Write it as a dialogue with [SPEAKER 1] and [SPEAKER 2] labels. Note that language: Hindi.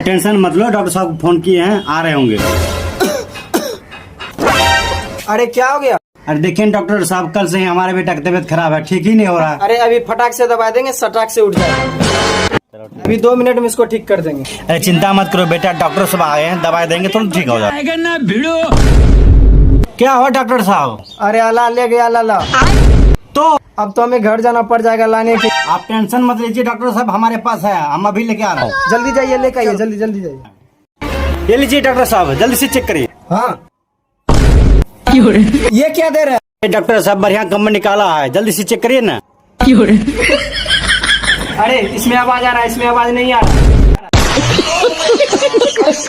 [SPEAKER 1] टेंशन मत लो, डॉक्टर साहब फोन किए हैं, आ रहे होंगे।
[SPEAKER 2] अरे क्या हो गया?
[SPEAKER 1] अरे देखिए डॉक्टर साहब, कल से ही हमारे बेटा की तबीयत खराब है, ठीक ही नहीं हो रहा।
[SPEAKER 2] अरे अभी फटाक से दबा देंगे, सटाक से उठ जाएगा। अभी 2 मिनट में इसको ठीक कर देंगे।
[SPEAKER 1] अरे चिंता मत करो बेटा, डॉक्टर साहब आ गए हैं, दवाई देंगे तुरंत ठीक हो जाएगा ना। भिड़ो क्या हुआ डॉक्टर साहब?
[SPEAKER 2] अरे अल्लाह ले गया लाला,
[SPEAKER 1] तो
[SPEAKER 2] अब तो हमें घर जाना पड़ जाएगा लाने के।
[SPEAKER 1] आप टेंशन मत लीजिए, डॉक्टर साहब हमारे पास है, हम अभी लेके आ रहे हैं।
[SPEAKER 2] जल्दी जाइए, लेकर आइए, जल्दी जल्दी जाइए।
[SPEAKER 1] ये लीजिए डॉक्टर साहब, जल्दी से चेक करिए।
[SPEAKER 2] हाँ ये क्या दे रहे हैं?
[SPEAKER 1] डॉक्टर साहब बढ़िया कंबल निकाला है, जल्दी से चेक करिए ना।
[SPEAKER 2] अरे इसमें आवाज आ रहा है, इसमें आवाज नहीं आ रहा।